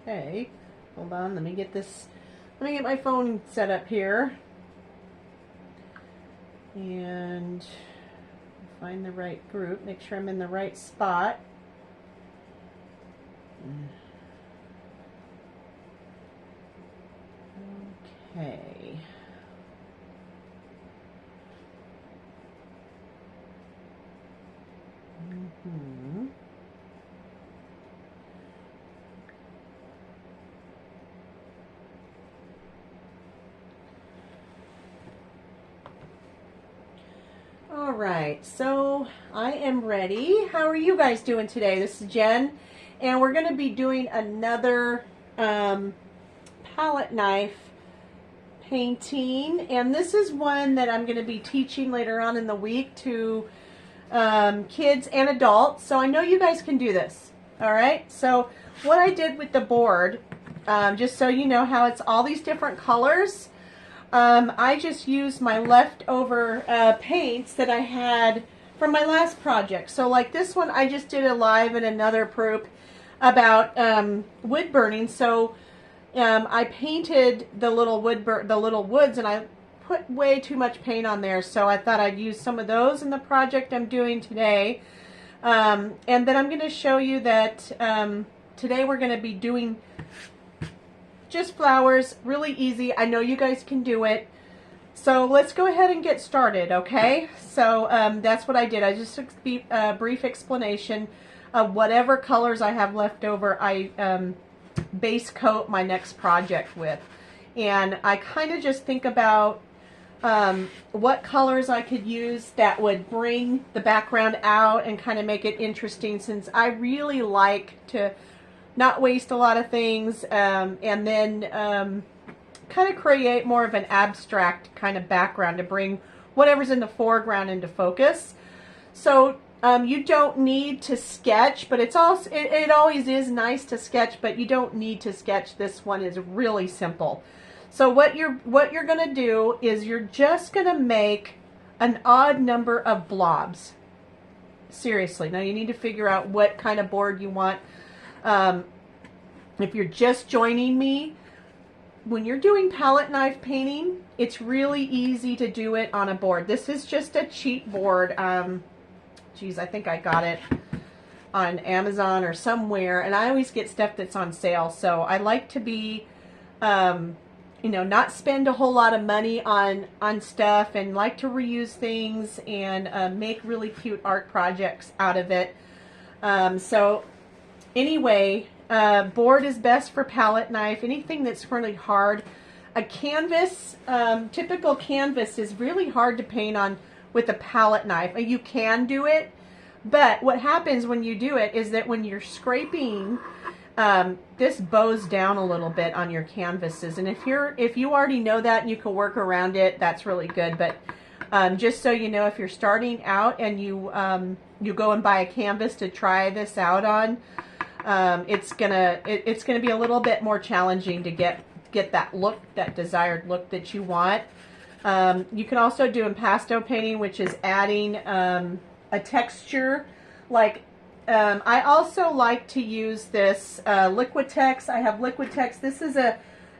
Okay, hold on, let me get my phone set up here. And find the right group, make sure I'm in the right spot. Okay. All right, so I am ready. How are you guys doing today? This is Jen, and we're going to be doing another palette knife painting, and this is one that I'm going to be teaching later on in the week to kids and adults, so I know you guys can do this. All right, so what I did with the board, just so you know how it's all these different colors, I just used my leftover paints that I had from my last project. So like this one, I just did a live in another group about wood burning. So I painted the little woods, and I put way too much paint on there. So I thought I'd use some of those in the project I'm doing today. And then I'm going to show you that today we're going to be doing just flowers, really easy. I know you guys can do it. So let's go ahead and get started, okay? So that's what I did. I just took a brief explanation of whatever colors I have left over, I base coat my next project with. And I kind of just think about what colors I could use that would bring the background out and kind of make it interesting, since I really like to not waste a lot of things, and then kind of create more of an abstract kind of background to bring whatever's in the foreground into focus. So you don't need to sketch, but it always is nice to sketch, but you don't need to sketch. This one is really simple. So what you're going to do is you're just going to make an odd number of blobs. Seriously, now you need to figure out what kind of board you want. If you're just joining me, when you're doing palette knife painting, it's really easy to do it on a board. This is just a cheap board. Geez, I think I got it on Amazon or somewhere, and I always get stuff that's on sale. So I like to be, you know, not spend a whole lot of money on stuff, and like to reuse things and make really cute art projects out of it. So anyway, board is best for palette knife. Anything that's really hard. A canvas, typical canvas is really hard to paint on with a palette knife. You can do it, but what happens when you do it is that when you're scraping, this bows down a little bit on your canvases. And if you already know that and you can work around it, that's really good. But just so you know, if you're starting out and you go and buy a canvas to try this out on, it's gonna be a little bit more challenging to get that look, that desired look that you want. You can also do impasto painting, which is adding a texture. Like I also like to use this Liquitex. I have Liquitex. This is a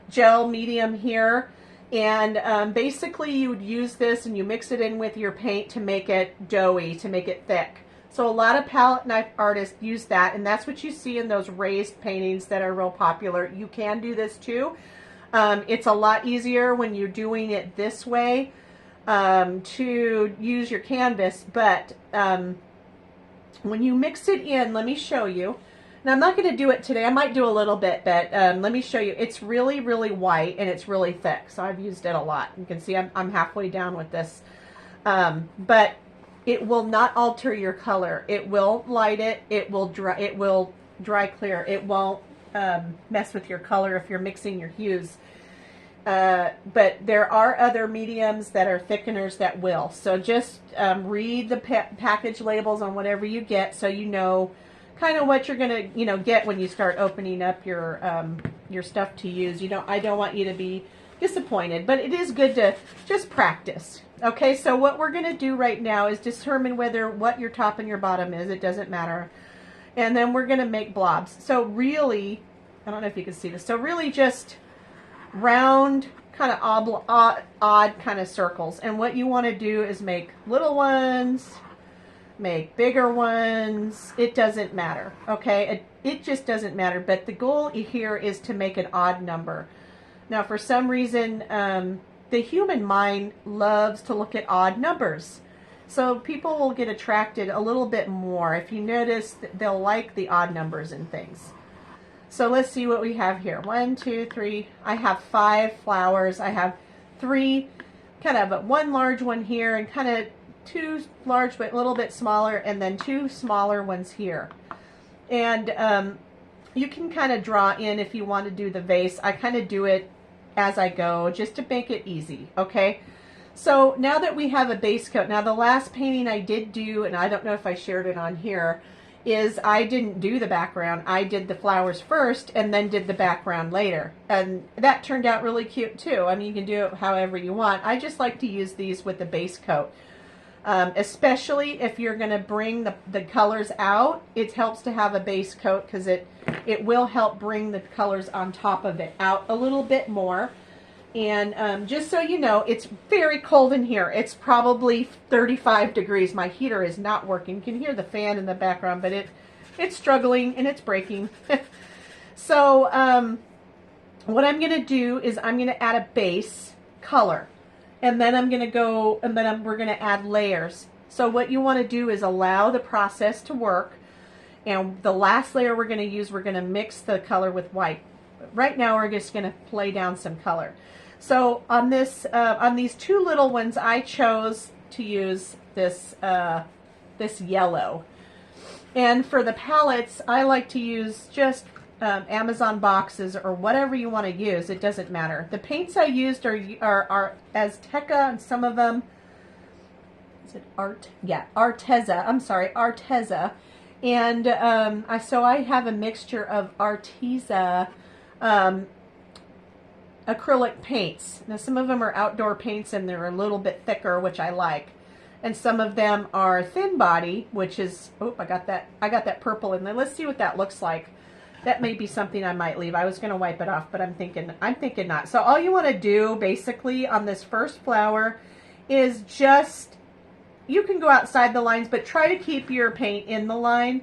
gel medium here, and basically you would use this and you mix it in with your paint to make it doughy, to make it thick. So a lot of palette knife artists use that, and that's what you see in those raised paintings that are real popular. You can do this too. It's a lot easier when you're doing it this way to use your canvas, but when you mix it in, let me show you. Now I'm not going to do it today. I might do a little bit, but let me show you. It's really, really white, and it's really thick, so I've used it a lot. You can see I'm halfway down with this, but it will not alter your color. It will light it. It will dry clear. It won't mess with your color if you're mixing your hues. But there are other mediums that are thickeners that will. So just read the package labels on whatever you get, so you know kind of what you're gonna get when you start opening up your stuff to use. I don't want you to be disappointed, but it is good to just practice. Okay, so what we're going to do right now is determine what your top and your bottom is. It doesn't matter. And then we're going to make blobs. So really, I don't know if you can see this. So really just round, kind of odd kind of circles. And what you want to do is make little ones, make bigger ones. It doesn't matter, okay? It just doesn't matter. But the goal here is to make an odd number. Now, for some reason, the human mind loves to look at odd numbers. So people will get attracted a little bit more. If you notice, they'll like the odd numbers and things. So let's see what we have here. 1, 2, 3. I have 5 flowers. I have 3, kind of one large one here, and kind of 2 large but a little bit smaller, and then 2 smaller ones here. And you can kind of draw in if you want to do the vase. I kind of do it as I go just to make it easy, okay? So now that we have a base coat, now the last painting I did do, and I don't know if I shared it on here, is I didn't do the background. I did the flowers first and then did the background later. And that turned out really cute too. I mean, you can do it however you want. I just like to use these with the base coat. Especially if you're going to bring the colors out, it helps to have a base coat because it will help bring the colors on top of it out a little bit more. And just so you know, it's very cold in here. It's probably 35 degrees. My heater is not working. You can hear the fan in the background, but it's struggling and it's breaking. So what I'm going to do is I'm going to add a base color. And then I'm going to go, and then we're going to add layers. So what you want to do is allow the process to work. And the last layer we're going to use, we're going to mix the color with white. Right now we're just going to play down some color. So on this, on these 2 little ones, I chose to use this this yellow. And for the palettes, I like to use just Amazon boxes or whatever you want to use. It doesn't matter. The paints I used are Azteca, and some of them, is it Art? Yeah, Arteza. I'm sorry, Arteza. And so I have a mixture of Arteza acrylic paints. Now some of them are outdoor paints and they're a little bit thicker, which I like. And some of them are thin body, which is, oh, I got that purple in there. Let's see what that looks like. That may be something I might leave. I was going to wipe it off, but I'm thinking not. So all you want to do basically on this first flower is just, you can go outside the lines, but try to keep your paint in the line.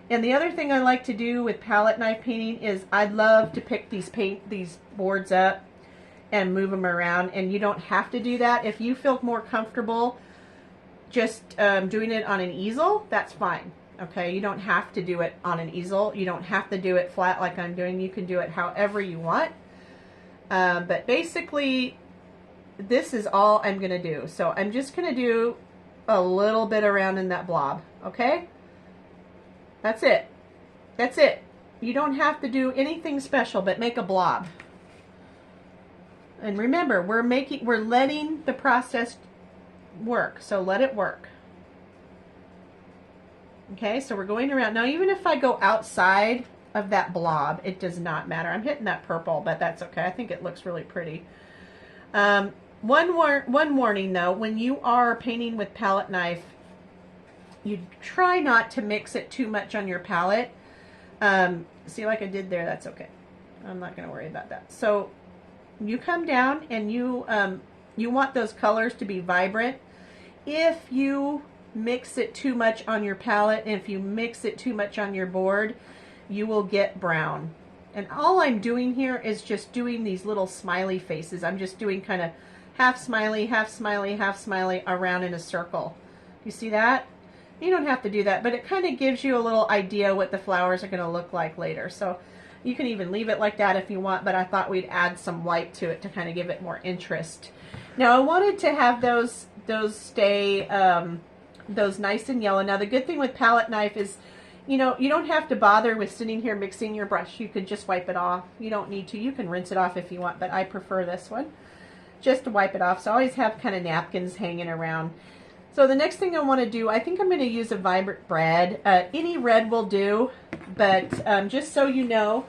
And the other thing I like to do with palette knife painting is I love to pick these boards up and move them around. And you don't have to do that. If you feel more comfortable just doing it on an easel, that's fine. Okay, you don't have to do it on an easel. You don't have to do it flat like I'm doing. You can do it however you want. But basically, this is all I'm going to do. So I'm just going to do a little bit around in that blob. Okay? That's it. That's it. You don't have to do anything special, but make a blob. And remember, we're letting the process work. So let it work. Okay, so we're going around. Now, even if I go outside of that blob, it does not matter. I'm hitting that purple, but that's okay. I think it looks really pretty. One warning, though. When you are painting with palette knife, you try not to mix it too much on your palette. See, like I did there, that's okay. I'm not going to worry about that. So you come down and you want those colors to be vibrant. If you mix it too much on your palette, and if you mix it too much on your board, you will get brown. And all I'm doing here is just doing these little smiley faces. I'm just doing kind of half smiley, half smiley, half smiley around in a circle. You see that? You don't have to do that, but it kind of gives you a little idea what the flowers are going to look like later. So you can even leave it like that if you want, but I thought we'd add some white to it to kind of give it more interest. Now I wanted to have those stay those nice and yellow. Now the good thing with palette knife is, you know, you don't have to bother with sitting here mixing your brush. You could just wipe it off. You don't need to. You can rinse it off if you want, but I prefer this one just to wipe it off. So I always have kind of napkins hanging around. So the next thing I want to do, I think I'm going to use a vibrant red. Any red will do, but just so you know,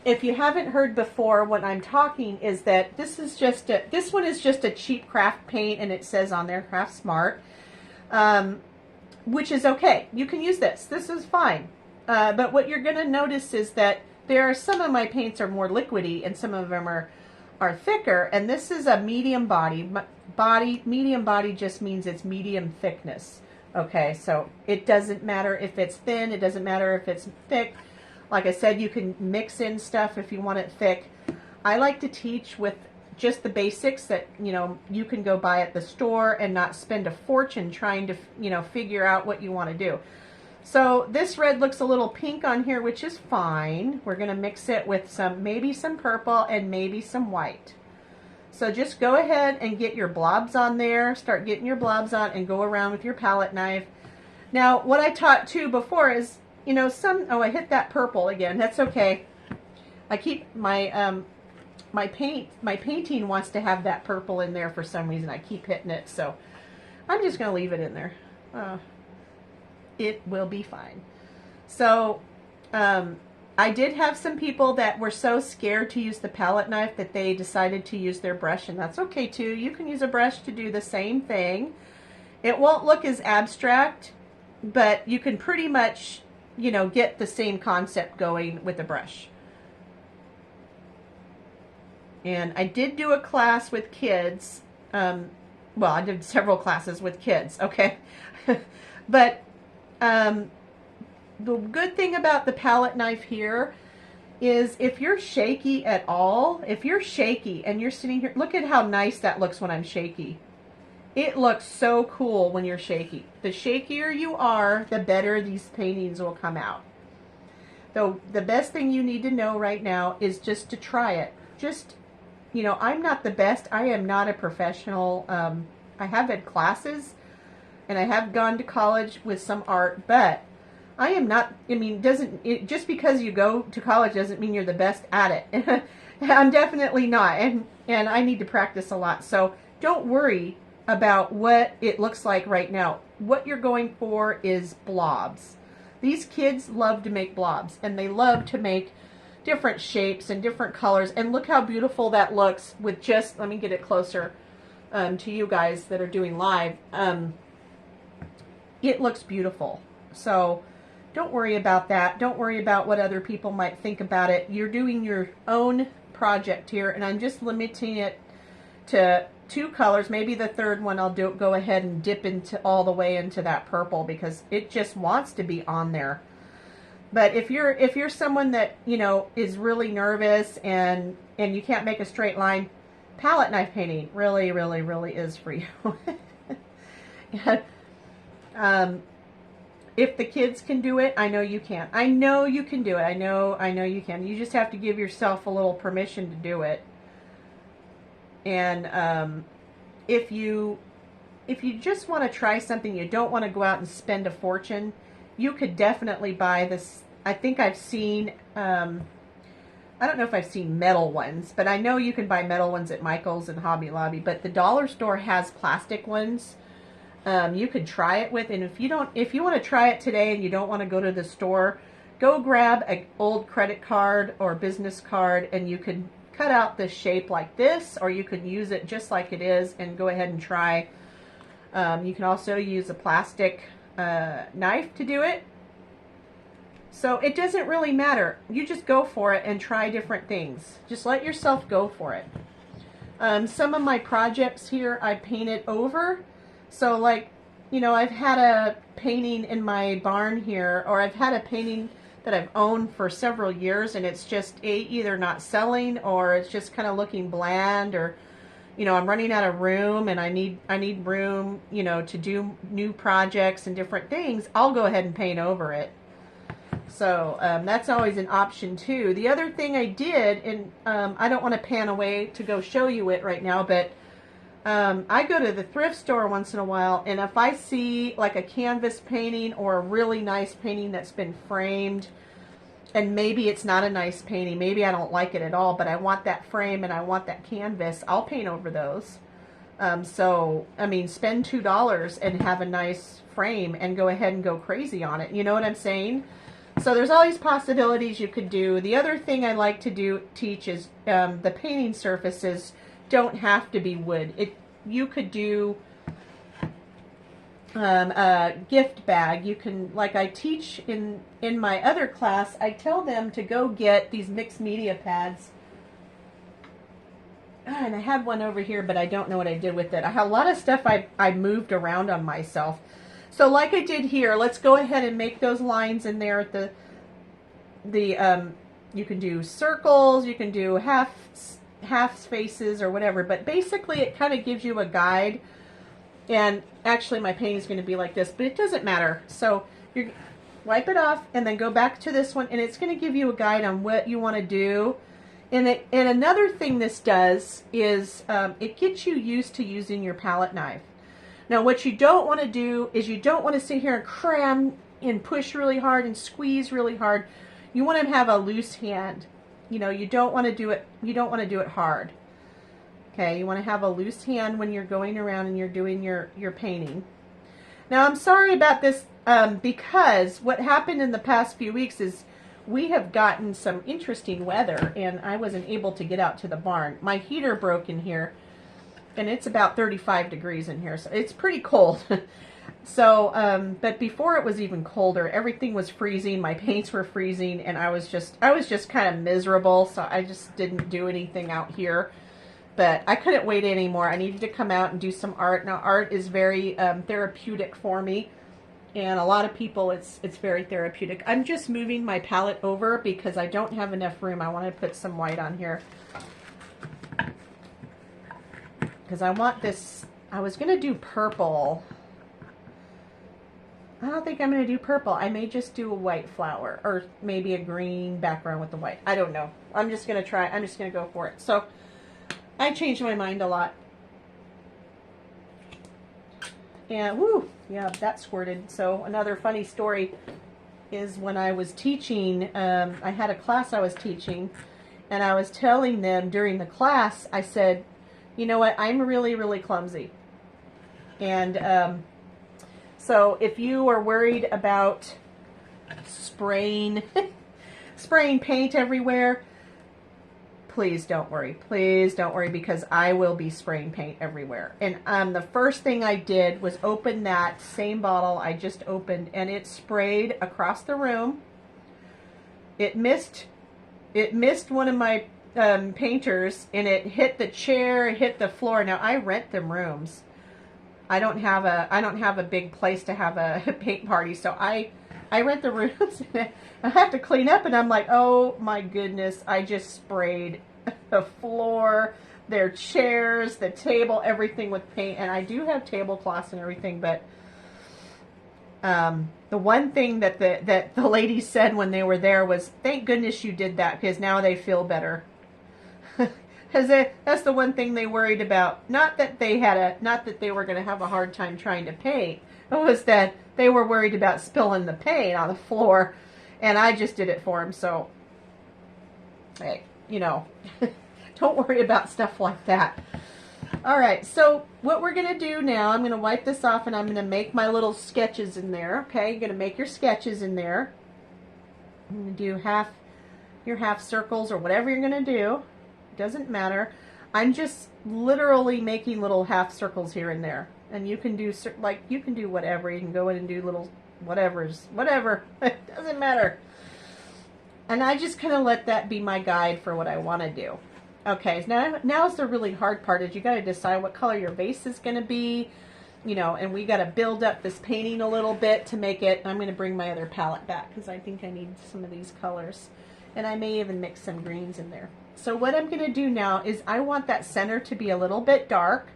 if you haven't heard before, what I'm talking is that this one is just a cheap craft paint, and it says on there Craft Smart. Which is okay. You can use this. This is fine. But what you're going to notice is that there are some of my paints are more liquidy and some of them are thicker, and this is a medium body. Medium body just means it's medium thickness. Okay, so it doesn't matter if it's thin, it doesn't matter if it's thick. Like I said, you can mix in stuff if you want it thick. I like to teach with just the basics that, you know, you can go buy at the store and not spend a fortune trying to, you know, figure out what you want to do. So this red looks a little pink on here, which is fine. We're going to mix it with some, maybe some purple and maybe some white. So just go ahead and get your blobs on there. Start getting your blobs on and go around with your palette knife. Now, what I taught too before is, you know, oh, I hit that purple again. That's okay. I keep my, my painting wants to have that purple in there for some reason. I keep hitting it, so I'm just going to leave it in there. It will be fine. So, I did have some people that were so scared to use the palette knife that they decided to use their brush, and that's okay too. You can use a brush to do the same thing. It won't look as abstract, but you can pretty much, you know, get the same concept going with a brush. And I did do a class with kids. Well, I did several classes with kids, okay? But the good thing about the palette knife here is if you're shaky at all, if you're shaky and you're sitting here, look at how nice that looks when I'm shaky. It looks so cool when you're shaky. The shakier you are, the better these paintings will come out. So the best thing you need to know right now is just to try it. Just, you know, I'm not the best. I am not a professional. I have had classes and I have gone to college with some art, but I am not, I mean, just because you go to college doesn't mean you're the best at it. I'm definitely not, and I need to practice a lot. So don't worry about what it looks like right now. What you're going for is blobs. These kids love to make blobs, and they love to make different shapes and different colors. And look how beautiful that looks with just, let me get it closer to you guys that are doing live. It looks beautiful. So don't worry about that. Don't worry about what other people might think about it. You're doing your own project here, and I'm just limiting it to 2 colors. Maybe the third one I'll go ahead and dip into all the way into that purple because it just wants to be on there. But if you're someone that, you know, is really nervous and you can't make a straight line, palette knife painting really, really, really is for you. And, if the kids can do it, I know you can. I know you can do it. I know you can. You just have to give yourself a little permission to do it. And if you just want to try something, you don't want to go out and spend a fortune, you could definitely buy this. I think I've seen, I don't know if I've seen metal ones, but I know you can buy metal ones at Michael's and Hobby Lobby, but the dollar store has plastic ones. You could try it with, and if you want to try it today and you don't want to go to the store, go grab an old credit card or business card, and you can cut out this shape like this, or you could use it just like it is and go ahead and try. You can also use a plastic knife to do it. So it doesn't really matter. You just go for it and try different things. Just let yourself go for it. Some of my projects here I painted over. So like, you know, I've had a painting in my barn here, or I've had a painting that I've owned for several years, and it's just either not selling or it's just kind of looking bland, or, you know, I'm running out of room and I need room, you know, to do new projects and different things. I'll go ahead and paint over it. So that's always an option too. The other thing I did, and I don't want to pan away to go show you it right now, but I go to the thrift store once in a while, and if I see like a canvas painting or a really nice painting that's been framed, and maybe it's not a nice painting, maybe I don't like it at all, but I want that frame and I want that canvas, I'll paint over those. So, I mean, spend $2 and have a nice frame and go ahead and go crazy on it. You know what I'm saying? So there's all these possibilities you could do. The other thing I like to teach is the painting surfaces don't have to be wood. You could do a gift bag. You can, like I teach in my other class, I tell them to go get these mixed media pads. And I had one over here, but I don't know what I did with it. I had a lot of stuff I moved around on myself. So like I did here, let's go ahead and make those lines in there at the you can do circles, you can do half spaces or whatever, but basically it kind of gives you a guide. And actually my painting is going to be like this, but it doesn't matter. So you wipe it off and then go back to this one, and it's going to give you a guide on what you want to do. And another thing this does is it gets you used to using your palette knife. Now what you don't want to do is you don't want to sit here and cram and push really hard and squeeze really hard. You want to have a loose hand. You know, you don't want to do it hard. Okay, you want to have a loose hand when you're going around and you're doing your painting. Now I'm sorry about this because what happened in the past few weeks is we have gotten some interesting weather and I wasn't able to get out to the barn. My heater broke in here and it's about 35 degrees in here, so it's pretty cold. So, but before it was even colder, everything was freezing, my paints were freezing, and I was just kind of miserable, so I just didn't do anything out here. But I couldn't wait anymore. I needed to come out and do some art. Now art is very therapeutic for me. And a lot of people, it's very therapeutic. I'm just moving my palette over because I don't have enough room. I want to put some white on here. Because I want this, I was going to do purple. I don't think I'm going to do purple. I may just do a white flower or maybe a green background with the white. I don't know. I'm just going to try. I'm just going to go for it. So I changed my mind a lot. And whoo, yeah, that squirted. So another funny story is when I was teaching, I had a class I was teaching, and I was telling them during the class, I said, you know what, I'm really, really clumsy. And so if you are worried about spraying paint everywhere, please don't worry. Please don't worry, because I will be spraying paint everywhere. And the first thing I did was open that same bottle I just opened, and it sprayed across the room. It missed one of my painters, and it hit the chair, it hit the floor. Now I rent them rooms. I don't have a big place to have a paint party, so I rent the rooms. I have to clean up, and I'm like, oh my goodness, I just sprayed the floor, their chairs, the table, everything with paint. And I do have tablecloths and everything, but the one thing that the ladies said when they were there was, thank goodness you did that, because now they feel better. Because that's the one thing they worried about. Not that they were going to have a hard time trying to paint. It was that they were worried about spilling the paint on the floor, and I just did it for them. So, hey, you know, don't worry about stuff like that. All right, so what we're going to do now, I'm going to wipe this off, and I'm going to make my little sketches in there. Okay, you're going to make your sketches in there. I'm going to do your half circles or whatever you're going to do. Doesn't matter. I'm just literally making little half circles here and there, and you can do whatever. You can go in and do little whatever. It doesn't matter. And I just kind of let that be my guide for what I want to do. Okay, now's the really hard part, is you got to decide what color your base is going to be, you know, and we got to build up this painting a little bit to make it. I'm going to bring my other palette back because I think I need some of these colors, and I may even mix some greens in there. So what I'm going to do now is I want that center to be a little bit dark.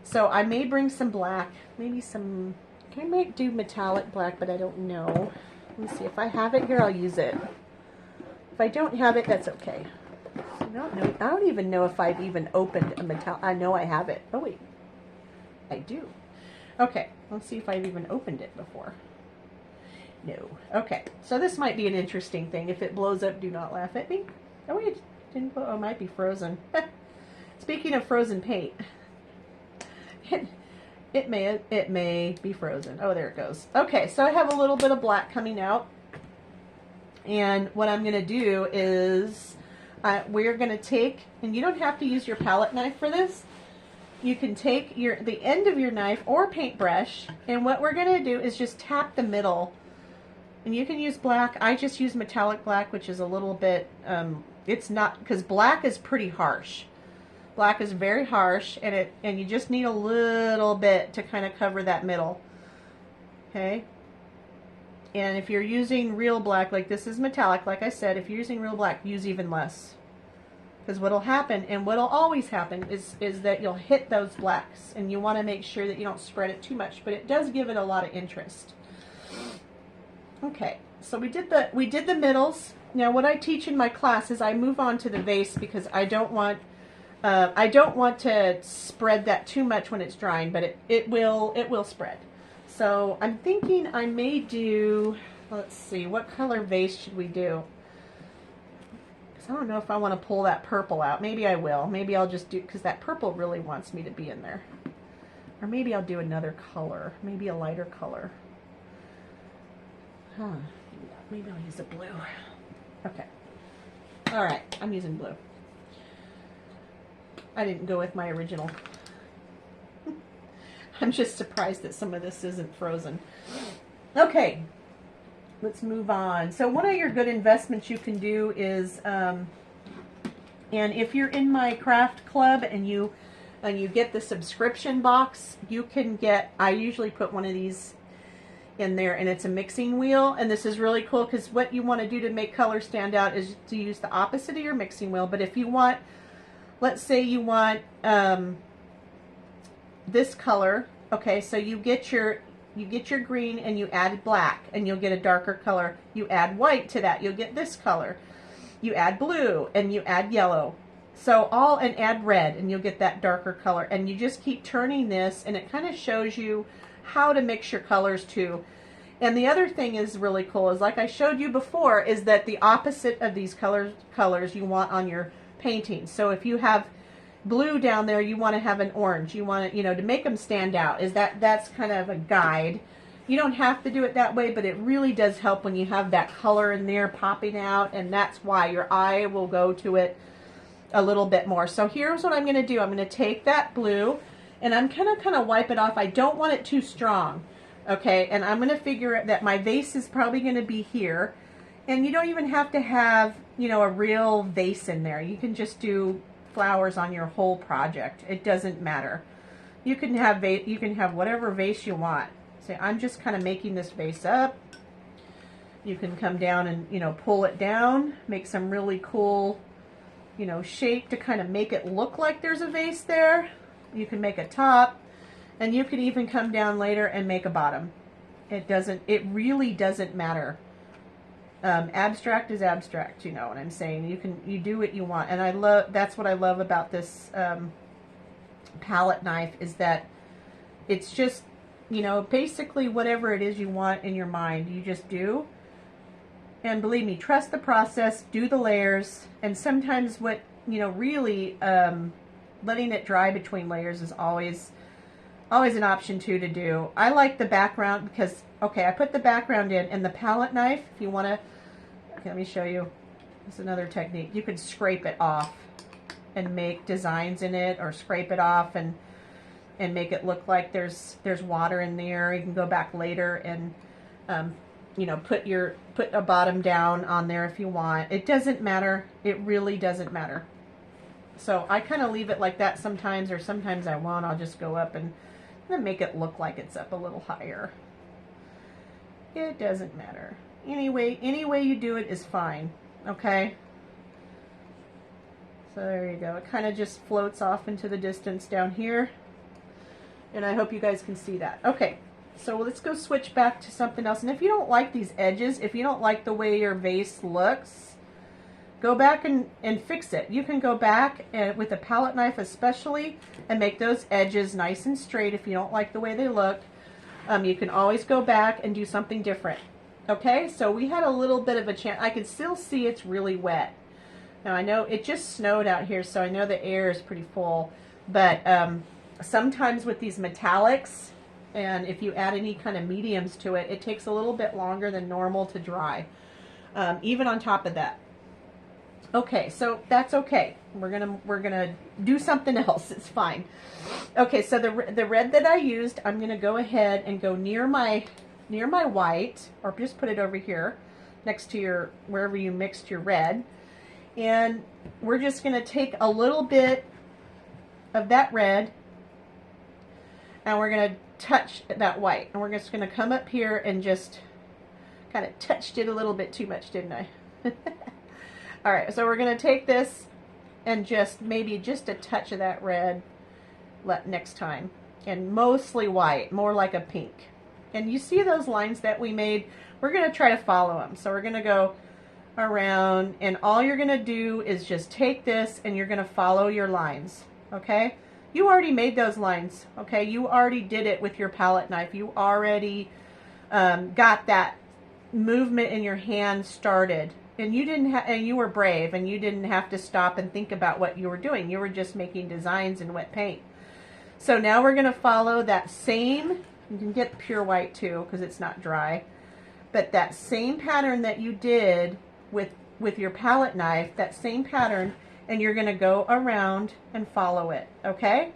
So I may bring some black, maybe some, I might do metallic black, but I don't know. Let me see, if I have it here, I'll use it. If I don't have it, that's okay. I don't even know if I've even opened a metallic. I know I have it. Oh wait, I do. Okay, let's see if I've even opened it before. No. Okay, so this might be an interesting thing. If it blows up, do not laugh at me. Oh wait, it didn't blow. Oh, it might be frozen. Speaking of frozen paint, it may be frozen. Oh, there it goes. Okay, so I have a little bit of black coming out, and what I'm going to do is we're going to take, and you don't have to use your palette knife for this. you can take the end of your knife or paintbrush, and what we're going to do is just tap the middle. And you can use black. I just use metallic black, which is a little bit, it's not, because black is pretty harsh. Black is very harsh, and you just need a little bit to kind of cover that middle. Okay? And if you're using real black, like this is metallic, like I said, if you're using real black, use even less. Because what'll happen, and what'll always happen, is that you'll hit those blacks, and you want to make sure that you don't spread it too much, but it does give it a lot of interest. Okay, so we did the middles. Now what I teach in my class is I move on to the vase because I don't want to spread that too much when it's drying, but it will spread. So I'm thinking I may do, let's see, what color vase should we do? Because I don't know if I want to pull that purple out. Maybe I will. Maybe I'll just do, because that purple really wants me to be in there. Or maybe I'll do another color, maybe a lighter color. Huh, maybe I'll use a blue. Okay. All right, I'm using blue. I didn't go with my original. I'm just surprised that some of this isn't frozen. Okay, let's move on. So one of your good investments you can do is, and if you're in my craft club and you get the subscription box, you can get, I usually put one of these in there, and it's a mixing wheel, and this is really cool because what you want to do to make color stand out is to use the opposite of your mixing wheel. But if you want, let's say you want this color, okay, so you get your green and you add black and you'll get a darker color. You add white to that, you'll get this color. You add blue and you add yellow. So and add red and you'll get that darker color. And you just keep turning this, and it kind of shows you how to mix your colors too. And the other thing is really cool is, like I showed you before, is that the opposite of these colors you want on your painting. So if you have blue down there, you want to have an orange. You want to, to make them stand out. That's kind of a guide. You don't have to do it that way, but it really does help when you have that color in there popping out, and that's why your eye will go to it a little bit more. So here's what I'm going to do. I'm going to take that blue, and I'm kind of wipe it off. I don't want it too strong, okay? And I'm going to figure that my vase is probably going to be here, and you don't even have to have, a real vase in there. You can just do flowers on your whole project. It doesn't matter. You can have whatever vase you want. So I'm just kind of making this vase up. You can come down and pull it down, make some really cool shape to kind of make it look like there's a vase there. You can make a top, and you could even come down later and make a bottom. It really doesn't matter. Abstract is abstract, you know what I'm saying. You do what you want, and that's what I love about this palette knife, is that it's just, basically whatever it is you want in your mind, you just do. And believe me, trust the process, do the layers, and sometimes really letting it dry between layers is always an option too to do. I like the background because, okay, I put the background in, and the palette knife, if you want to, okay, let me show you. This is another technique. You could scrape it off and make designs in it, or scrape it off and make it look like there's water in there. You can go back later and put a bottom down on there if you want. It doesn't matter. It really doesn't matter. So I kind of leave it like that sometimes, or sometimes I won't. I'll just go up and make it look like it's up a little higher. It doesn't matter. Any way you do it is fine. Okay? So there you go. It kind of just floats off into the distance down here. And I hope you guys can see that. Okay. So let's go switch back to something else. And if you don't like these edges, if you don't like the way your vase looks, go back and fix it. You can go back with a palette knife especially and make those edges nice and straight if you don't like the way they look. You can always go back and do something different. Okay, so we had a little bit of a chance. I can still see it's really wet. Now I know it just snowed out here, so I know the air is pretty full. But sometimes with these metallics, and if you add any kind of mediums to it, it takes a little bit longer than normal to dry, even on top of that. Okay, so that's okay. We're gonna do something else. It's fine. Okay, so the red that I used, I'm gonna go ahead and go near my white, or just put it over here next to your wherever you mixed your red, and we're just gonna take a little bit of that red, and we're gonna touch that white, and we're just gonna come up here and just kind of touched it a little bit too much, didn't I? All right, so we're going to take this and just maybe just a touch of that red next time, and mostly white, more like a pink. And you see those lines that we made? We're going to try to follow them. So we're going to go around, and all you're going to do is just take this and you're going to follow your lines, okay? You already made those lines, okay? You already did it with your palette knife. You already got that movement in your hand started. And you didn't and you were brave, and you didn't have to stop and think about what you were doing. You were just making designs in wet paint. So now we're going to follow that same, you can get pure white too because it's not dry, but that same pattern that you did with your palette knife, that same pattern, and you're going to go around and follow it, okay?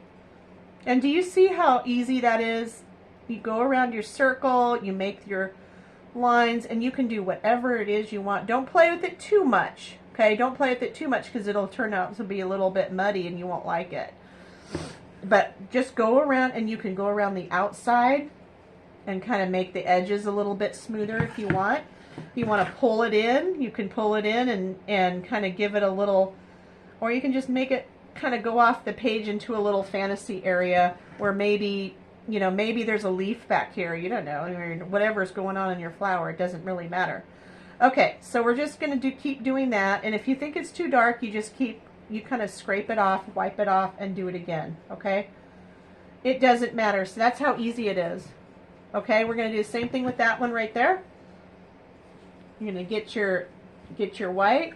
And do you see how easy that is? You go around your circle, you make your lines, and you can do whatever it is you want. Don't play with it too much, okay? Don't play with it too much because it'll turn out to be a little bit muddy and you won't like it. But just go around, and you can go around the outside and kind of make the edges a little bit smoother if you want. If you want to pull it in, you can pull it in and kind of give it a little, or you can just make it kind of go off the page into a little fantasy area where maybe, you know, maybe there's a leaf back here. You don't know. I mean, whatever's going on in your flower, it doesn't really matter. Okay, so we're just going to keep doing that. And if you think it's too dark, you just you kind of scrape it off, wipe it off, and do it again. Okay? It doesn't matter. So that's how easy it is. Okay, we're going to do the same thing with that one right there. You're going to get your white.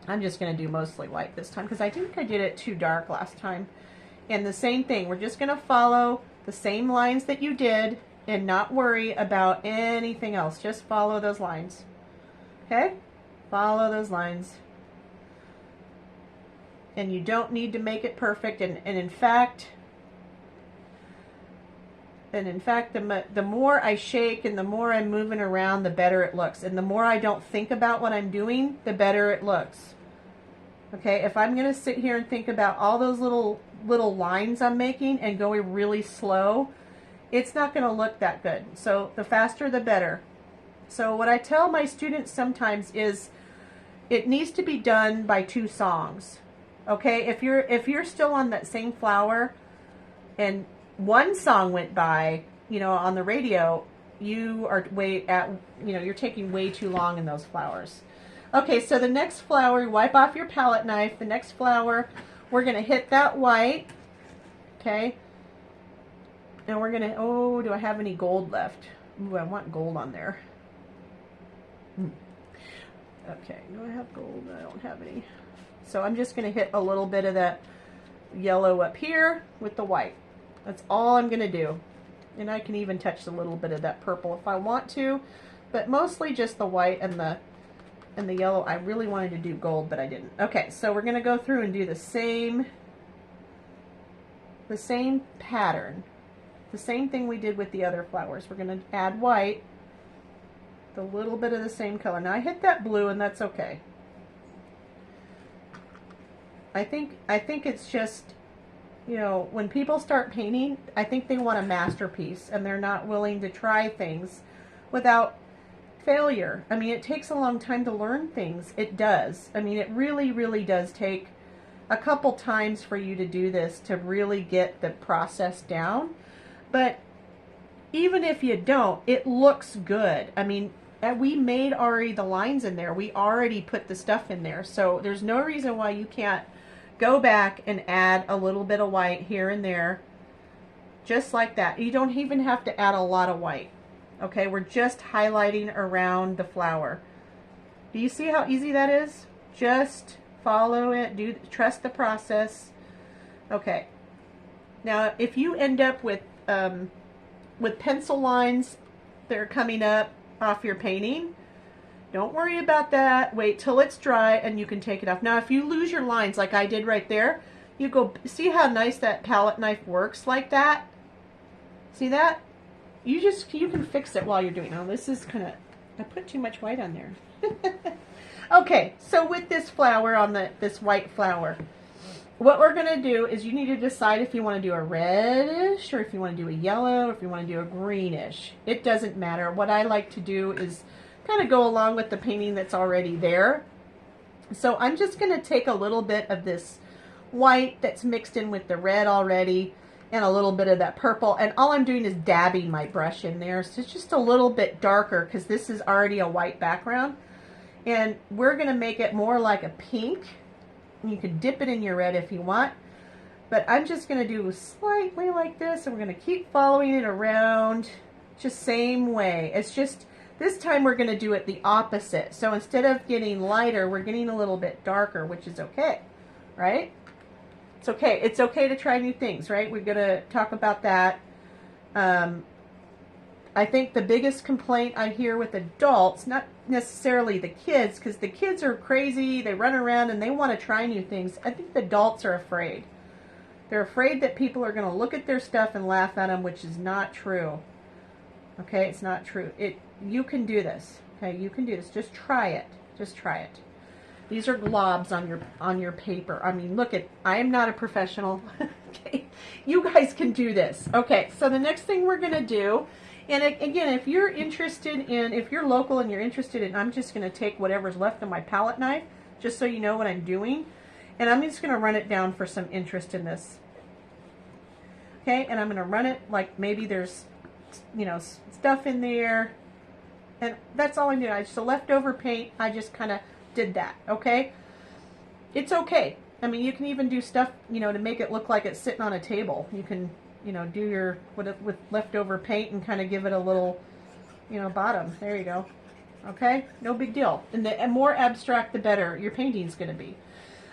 I'm just going to do mostly white this time because I think I did it too dark last time. And the same thing, we're just going to follow the same lines that you did and not worry about anything else. Just follow those lines. Okay? Follow those lines. And you don't need to make it perfect. And in fact, the more I shake and the more I'm moving around, the better it looks. And the more I don't think about what I'm doing, the better it looks. Okay, if I'm going to sit here and think about all those little lines I'm making and going really slow, it's not going to look that good. So the faster the better. So what I tell my students sometimes is it needs to be done by 2 songs. Okay, if you're still on that same flower and one song went by, you know, on the radio, you are you're taking way too long in those flowers. Okay, so the next flower, wipe off your palette knife. The next flower, we're going to hit that white, okay? And we're going to, oh, do I have any gold left? Ooh, I want gold on there. Okay, do I have gold? I don't have any. So I'm just going to hit a little bit of that yellow up here with the white. That's all I'm going to do. And I can even touch a little bit of that purple if I want to, but mostly just the white and the yellow. I really wanted to do gold, but I didn't. Okay, so we're going to go through and do the same pattern. The same thing we did with the other flowers. We're going to add white, a little bit of the same color. Now I hit that blue, and that's okay. I think it's just, you know, when people start painting, I think they want a masterpiece, and they're not willing to try things without failure. I mean, it takes a long time to learn things. It does. I mean, it really, really does take a couple times for you to do this to really get the process down. But even if you don't, it looks good. I mean, we made already the lines in there. We already put the stuff in there. So there's no reason why you can't go back and add a little bit of white here and there, just like that. You don't even have to add a lot of white. Okay, we're just highlighting around the flower. Do you see how easy that is? Just follow it, trust the process. Okay. Now, if you end up with pencil lines that are coming up off your painting, Don't worry about that. Wait till it's dry and you can take it off. Now, if you lose your lines like I did right there, you go, see how nice that palette knife works like that? See that? You can fix it while you're doing it. Now, this is kind of, I put too much white on there. Okay, so with this flower on this white flower, what we're going to do is you need to decide if you want to do a reddish or if you want to do a yellow or if you want to do a greenish. It doesn't matter. What I like to do is kind of go along with the painting that's already there. So I'm just going to take a little bit of this white that's mixed in with the red already and a little bit of that purple, and all I'm doing is dabbing my brush in there, so it's just a little bit darker because this is already a white background, and we're going to make it more like a pink. You can dip it in your red if you want, but I'm just going to do slightly like this, and we're going to keep following it around just same way. It's just this time we're going to do it the opposite. So instead of getting lighter, we're getting a little bit darker, which is okay, right? It's okay. It's okay to try new things, right? We're going to talk about that. I think the biggest complaint I hear with adults, not necessarily the kids, because the kids are crazy, they run around and they want to try new things. I think the adults are afraid. They're afraid that people are going to look at their stuff and laugh at them, which is not true. Okay, it's not true. You can do this. Okay, you can do this. Just try it. Just try it. These are globs on your paper. I mean, look at, I am not a professional. Okay, you guys can do this. Okay, so the next thing we're going to do, and again, if you're interested in, if you're local and you're interested in, I'm just going to take whatever's left of my palette knife, just so you know what I'm doing, and I'm just going to run it down for some interest in this. Okay, and I'm going to run it like maybe there's, you know, stuff in there, and that's all I'm doing. I just, the leftover paint, I just kind of did that. Okay, it's okay. I mean, you can even do stuff, you know, to make it look like it's sitting on a table. You can, you know, do your with leftover paint and kind of give it a little, you know, bottom. There you go. Okay, no big deal. And the more abstract, the better your painting's going to be.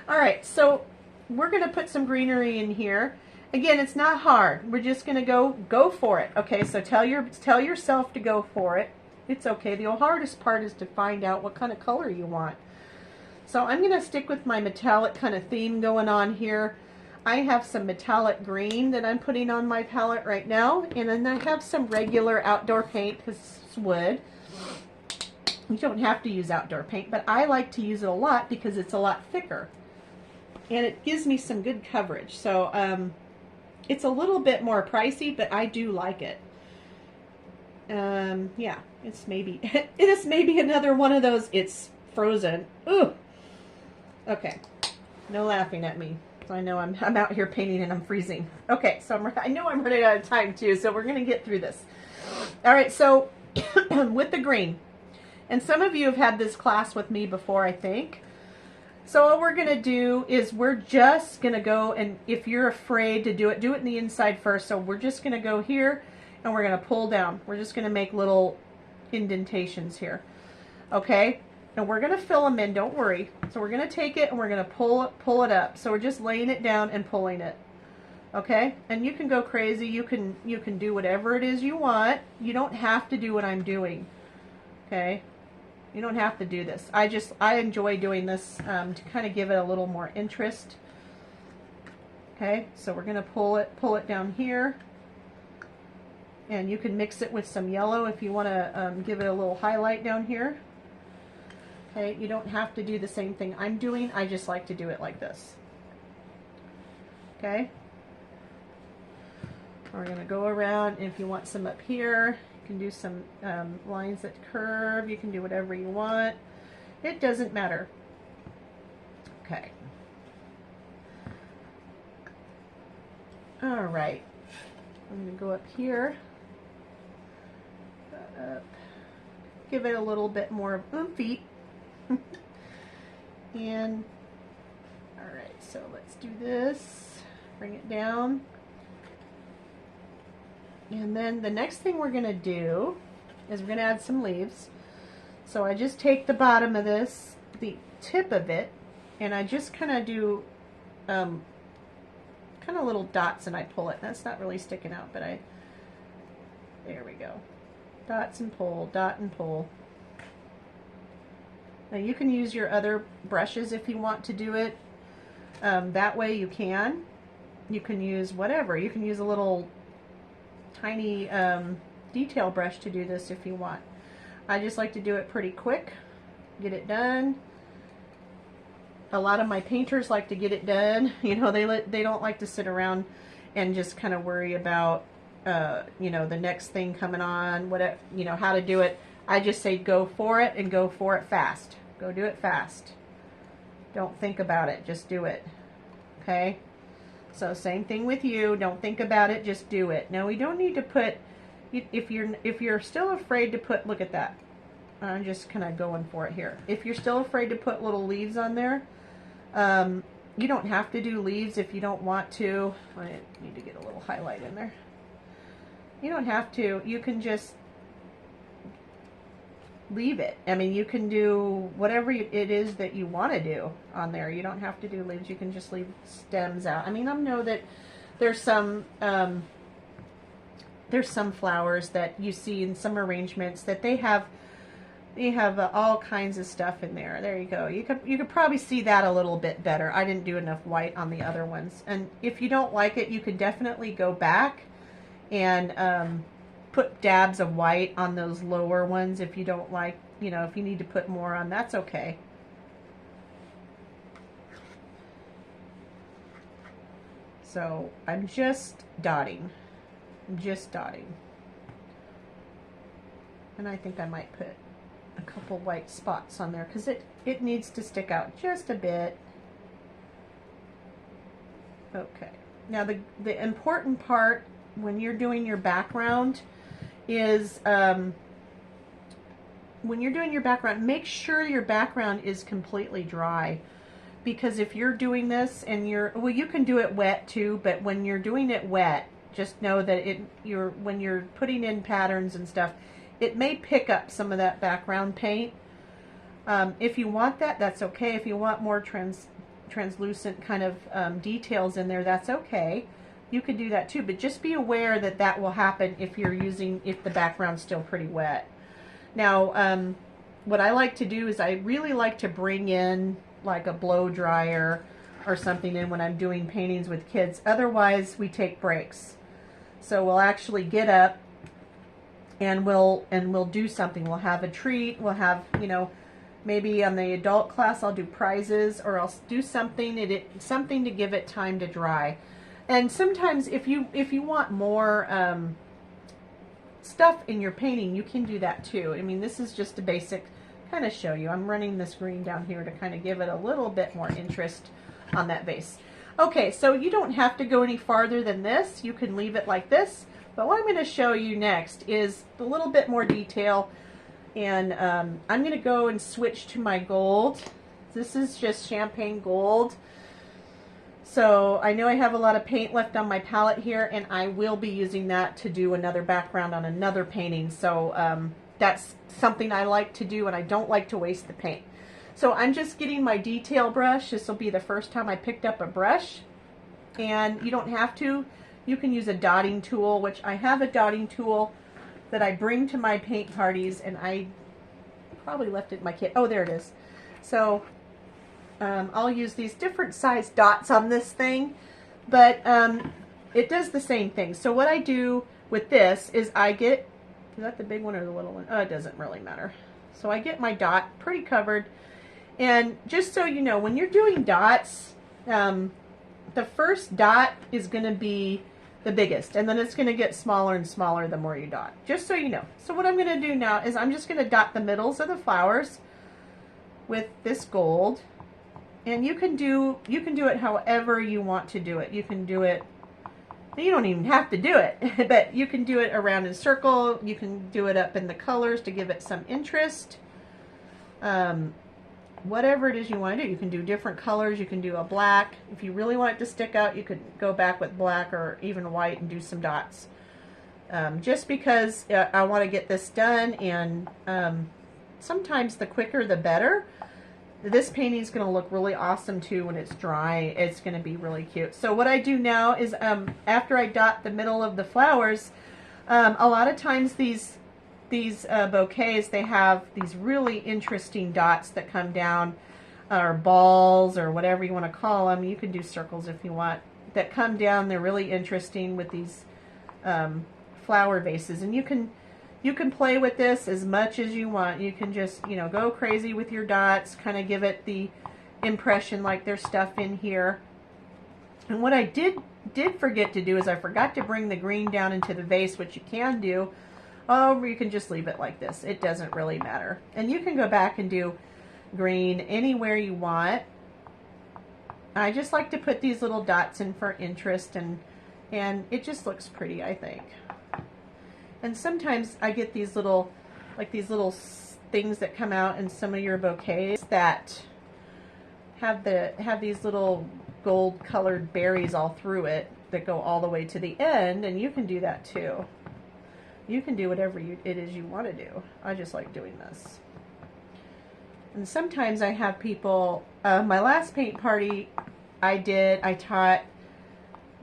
All right, so we're going to put some greenery in here. Again, it's not hard. We're just going to go for it. Okay, so tell yourself to go for it. It's okay. The hardest part is to find out what kind of color you want. So I'm going to stick with my metallic kind of theme going on here. I have some metallic green that I'm putting on my palette right now, and then I have some regular outdoor paint. This is wood. You don't have to use outdoor paint, but I like to use it a lot because it's a lot thicker, and it gives me some good coverage. So it's a little bit more pricey, but I do like it. Yeah, it's maybe it is maybe another one of those. It's frozen. Ooh. Okay, no laughing at me. So I know I'm out here painting and I'm freezing. Okay, so I know I'm running out of time too, so we're going to get through this. All right, so with the green, and some of you have had this class with me before, I think. So what we're going to do is we're just going to go, and if you're afraid to do it in the inside first. So we're just going to go here and we're going to pull down. We're just going to make little indentations here. Okay? And we're going to fill them in, don't worry. So we're going to take it and we're going to pull it up. So we're just laying it down and pulling it. Okay? And you can go crazy. You can do whatever it is you want. You don't have to do what I'm doing. Okay? You don't have to do this. I enjoy doing this to kind of give it a little more interest. Okay? So we're going to pull it down here. And you can mix it with some yellow if you want to give it a little highlight down here. Okay, you don't have to do the same thing I'm doing. I just like to do it like this. Okay. We're going to go around. If you want some up here, you can do some lines that curve. You can do whatever you want. It doesn't matter. Okay. All right. I'm going to go up here. Up. Give it a little bit more oomphy. And alright, so let's do this. Bring it down. And then the next thing we're going to do is we're going to add some leaves. So I just take the bottom of this, the tip of it, and I just kind of do kind of little dots and I pull it. That's not really sticking out, but there we go. Dots and pull, dot and pull. Now you can use your other brushes if you want to do it. That way you can. You can use whatever. You can use a little tiny detail brush to do this if you want. I just like to do it pretty quick, get it done. A lot of my painters like to get it done. You know, they don't like to sit around and just kind of worry about you know, the next thing coming on, what, you know, how to do it. I just say go for it and go for it fast. Go do it fast. Don't think about it, just do it. Okay? So same thing with you. Don't think about it, just do it. Now we don't need to put, if you're still afraid to put, look at that. I'm just kind of going for it here. If you're still afraid to put little leaves on there, you don't have to do leaves if you don't want to. I need to get a little highlight in there. You don't have to. You can just leave it. I mean, you can do whatever it is that you want to do on there. You don't have to do leaves. You can just leave stems out. I mean, I know that there's some flowers that you see in some arrangements that they have all kinds of stuff in there. There you go. You could probably see that a little bit better. I didn't do enough white on the other ones. And if you don't like it, you can definitely go back and put dabs of white on those lower ones if you don't like, you know, if you need to put more on, that's okay. So I'm just dotting. I'm just dotting. And I think I might put a couple white spots on there because it needs to stick out just a bit. Okay. Now the important part when you're doing your background is when you're doing your background, make sure your background is completely dry. Because if you're doing this and well, you can do it wet too, but when you're doing it wet, just know that when you're putting in patterns and stuff, it may pick up some of that background paint. If you want that, that's okay. If you want more translucent kind of details in there, that's okay. You could do that too, but just be aware that that will happen if the background's still pretty wet. Now, what I like to do is I really like to bring in like a blow dryer or something in when I'm doing paintings with kids. Otherwise, we take breaks. So we'll actually get up and we'll do something. We'll have a treat. We'll have, you know, maybe on the adult class I'll do prizes, or I'll do something something to give it time to dry. And sometimes if you want more stuff in your painting, you can do that too. I mean, this is just a basic kind of show you. I'm running this green down here to kind of give it a little bit more interest on that base. Okay, so you don't have to go any farther than this. You can leave it like this. But what I'm going to show you next is a little bit more detail. And I'm going to go and switch to my gold. This is just champagne gold. So I know I have a lot of paint left on my palette here, and I will be using that to do another background on another painting. So that's something I like to do, and I don't like to waste the paint. So I'm just getting my detail brush. This will be the first time I picked up a brush. And you don't have to. You can use a dotting tool, which I have a dotting tool that I bring to my paint parties, and I probably left it in my kit. Oh, there it is. So I'll use these different size dots on this thing, but it does the same thing. So what I do with this is I get, is that the big one or the little one? Oh, it doesn't really matter. So I get my dot pretty covered, and just so you know, when you're doing dots, the first dot is going to be the biggest, and then it's going to get smaller and smaller the more you dot, just so you know. So what I'm going to do now is I'm just going to dot the middles of the flowers with this gold. And you can do it however you want to do it. You can do it, you don't even have to do it, but you can do it around in a circle. You can do it up in the colors to give it some interest. Whatever it is you want to do. You can do different colors. You can do a black. If you really want it to stick out, you could go back with black or even white and do some dots. Just because I want to get this done, and sometimes the quicker the better. This painting is going to look really awesome too when it's dry. It's going to be really cute. So what I do now is after I dot the middle of the flowers, a lot of times these these bouquets, they have these really interesting dots that come down, or balls, or whatever you want to call them. You can do circles if you want, that come down. They're really interesting with these flower vases, and you can play with this as much as you want. You can just, you know, go crazy with your dots, kind of give it the impression like there's stuff in here. And what I did forget to do is I forgot to bring the green down into the vase, which you can do, or you can just leave it like this. It doesn't really matter. And you can go back and do green anywhere you want. I just like to put these little dots in for interest, and it just looks pretty, I think. And sometimes I get these little, like these little things that come out in some of your bouquets that have these little gold colored berries all through it that go all the way to the end, and you can do that too. You can do whatever it is you want to do. I just like doing this. And sometimes I have people, my last paint party I taught,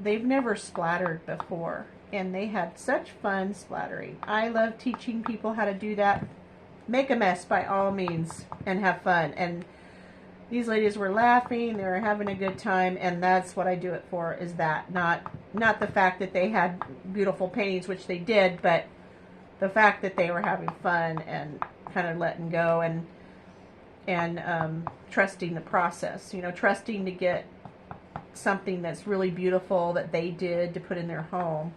they've never splattered before, and they had such fun splattering. I love teaching people how to do that. Make a mess by all means and have fun. And these ladies were laughing, they were having a good time, and that's what I do it for, is that. Not the fact that they had beautiful paintings, which they did, but the fact that they were having fun and kind of letting go and trusting the process. You know, trusting to get something that's really beautiful that they did to put in their home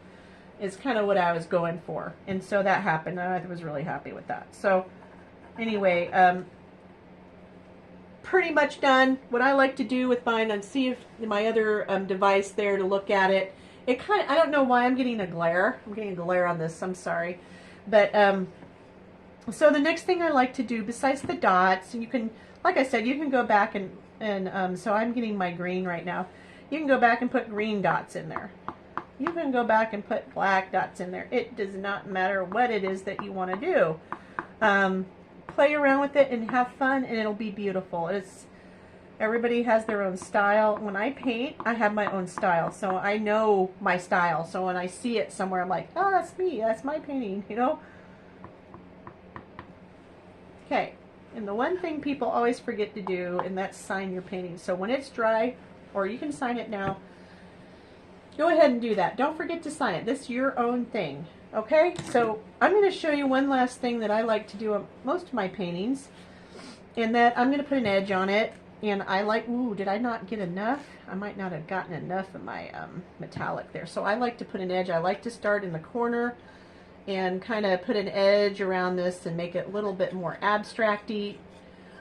is kind of what I was going for. And so that happened, and I was really happy with that. So anyway, pretty much done. What I like to do with mine, and see if my other device there to look at it, it kind of, I don't know why I'm getting a glare. I'm getting a glare on this, I'm sorry. But so the next thing I like to do, besides the dots, and you can, like I said, you can go back and so I'm getting my green right now. You can go back and put green dots in there. You can go back and put black dots in there. It does not matter what it is that you want to do. Play around with it and have fun, and it'll be beautiful. Everybody has their own style. When I paint, I have my own style, so I know my style. So when I see it somewhere, I'm like, oh, that's me. That's my painting, you know? Okay, and the one thing people always forget to do, and that's sign your painting. So when it's dry, or you can sign it now, go ahead and do that. Don't forget to sign it. This is your own thing. Okay, so I'm going to show you one last thing that I like to do on most of my paintings, and that I'm going to put an edge on it. And I like, ooh, did I not get enough? I might not have gotten enough of my metallic there. So I like to put an edge. I like to start in the corner and kind of put an edge around this and make it a little bit more abstract-y.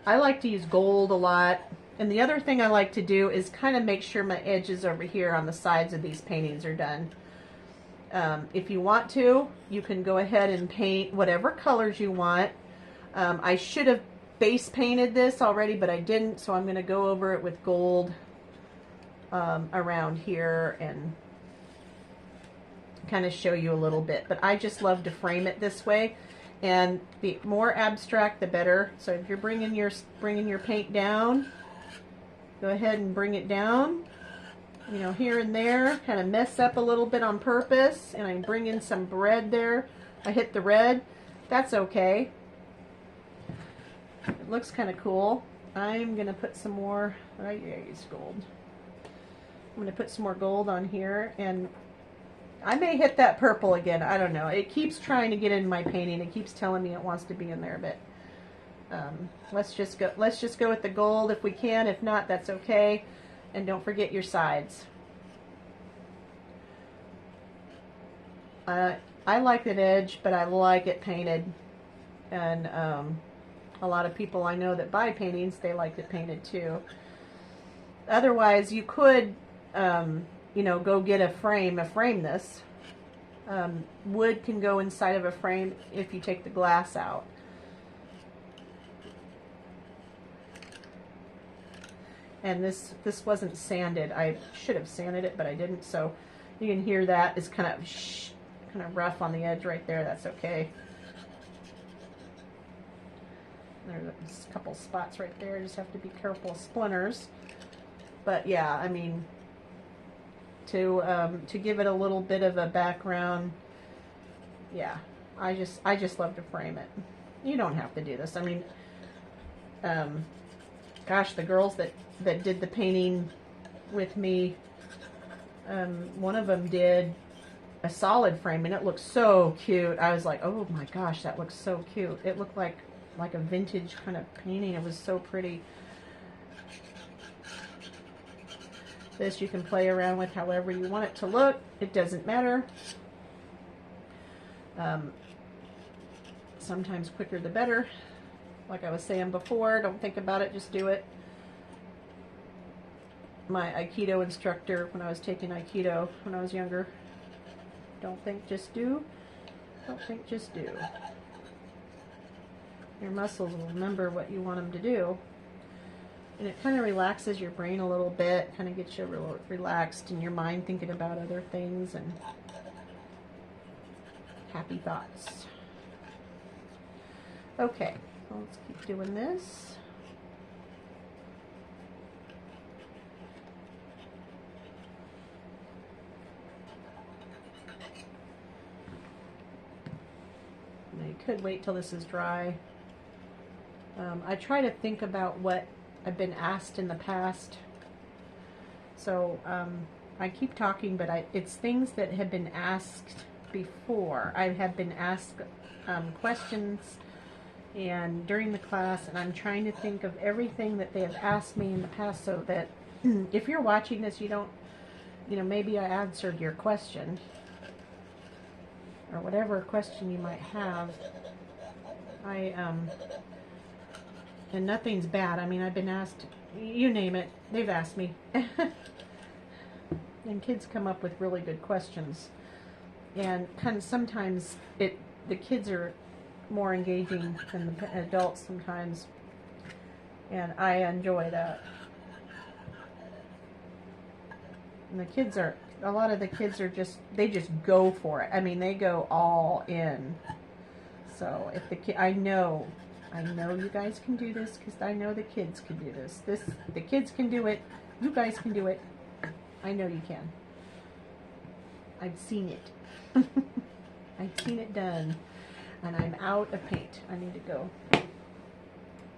I like to use gold a lot. And the other thing I like to do is kind of make sure my edges over here on the sides of these paintings are done. If you want to, you can go ahead and paint whatever colors you want. I should have base painted this already, but I didn't, so I'm going to go over it with gold around here and kind of show you a little bit. But I just love to frame it this way, and the more abstract the better. So if you're bringing your paint down, go ahead and bring it down, you know, here and there, kind of mess up a little bit on purpose, and I bring in some red there. I hit the red. That's okay. It looks kind of cool. I'm going to put some more, I use gold. I'm going to put some more gold on here, and I may hit that purple again. I don't know. It keeps trying to get in my painting. It keeps telling me it wants to be in there, but let's just go with the gold if we can. If not, that's okay. And don't forget your sides. I like an edge, but I like it painted. And a lot of people I know that buy paintings, they like it painted too. Otherwise, you could, you know, go get a frame this. Wood can go inside of a frame if you take the glass out. And this wasn't sanded. I should have sanded it, but I didn't. So you can hear that is kind of rough on the edge right there. That's okay. There's a couple spots right there. Just have to be careful of splinters. But yeah, I mean, to give it a little bit of a background, yeah, I just love to frame it. You don't have to do this. I mean, gosh, the girls that did the painting with me, one of them did a solid frame and it looked so cute. I was like, oh my gosh, that looks so cute. It looked like a vintage kind of painting. It was so pretty. This you can play around with however you want it to look. It doesn't matter. Sometimes quicker the better. Like I was saying before, don't think about it, just do it. My Aikido instructor, when I was taking Aikido when I was younger, don't think, just do. Don't think, just do. Your muscles will remember what you want them to do. And it kind of relaxes your brain a little bit, kind of gets you real relaxed in your mind, thinking about other things and happy thoughts. Okay, well, let's keep doing this. Now you could wait till this is dry. I try to think about what I've been asked in the past. So I keep talking, but it's things that have been asked before. I have been asked questions and during the class, and I'm trying to think of everything that they have asked me in the past, so that if you're watching this, you don't, maybe I answered your question or whatever question you might have. And nothing's bad. I mean, I've been asked, you name it, they've asked me. And kids come up with really good questions. And kind of sometimes the kids are more engaging than the adults sometimes. And I enjoy that. And a lot of the kids are they just go for it. I mean, they go all in. So if I know you guys can do this, because I know the kids can do this. The kids can do it. You guys can do it. I know you can. I've seen it. I've seen it done. And I'm out of paint. I need to go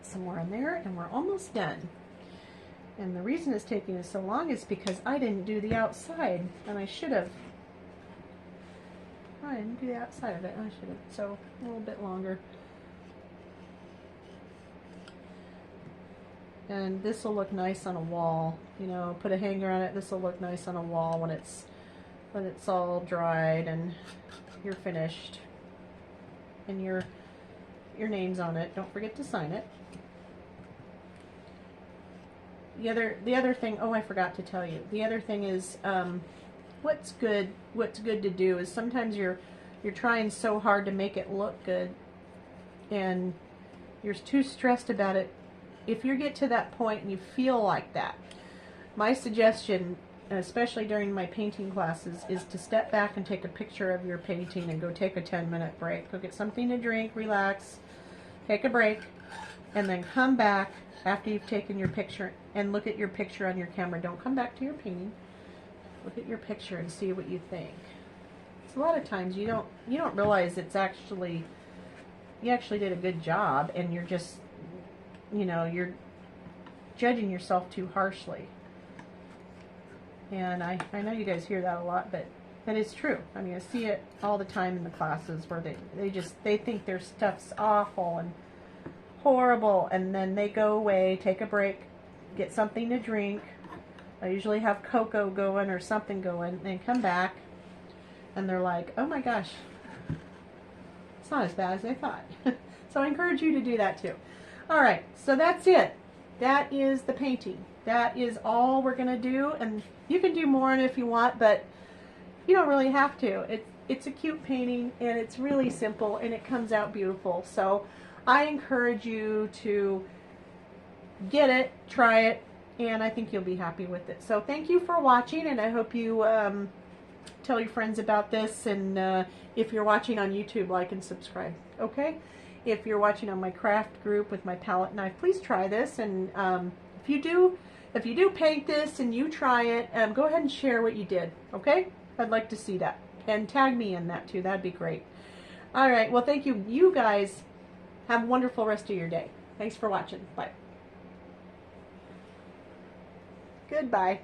somewhere in there, and we're almost done. And the reason it's taking us so long is because I didn't do the outside, and I should have. I didn't do the outside of it. I should have. So a little bit longer. And this will look nice on a wall. Put a hanger on it. This will look nice on a wall when it's all dried and you're finished. And your name's on it. Don't forget to sign it. The other thing, oh, I forgot to tell you. The other thing is, what's good to do is sometimes you're trying so hard to make it look good, and you're too stressed about it. If you get to that point and you feel like that, my suggestion, especially during my painting classes, is to step back and take a picture of your painting and go take a 10-minute break. Go get something to drink, relax, take a break, and then come back after you've taken your picture and look at your picture on your camera. Don't come back to your painting. Look at your picture and see what you think. So a lot of times you don't realize you actually did a good job, and you're just you're judging yourself too harshly. And I know you guys hear that a lot, but that is true. I mean, I see it all the time in the classes where they think their stuff's awful and horrible, and then they go away, take a break, get something to drink. I usually have cocoa going or something going, and come back, and they're like, oh my gosh, it's not as bad as I thought. So I encourage you to do that too. All right, so that's it. That is the painting. That is all we're going to do, and you can do more on it if you want, but you don't really have to. It's a cute painting, and it's really simple, and it comes out beautiful. So I encourage you to get it, try it, and I think you'll be happy with it. So thank you for watching, and I hope you tell your friends about this, and if you're watching on YouTube, like and subscribe, okay? If you're watching on my craft group with my palette knife, please try this, and if you do paint this and you try it, go ahead and share what you did, okay? I'd like to see that, and tag me in that too. That'd be great. All right. Well, thank you. You guys have a wonderful rest of your day. Thanks for watching. Bye. Goodbye.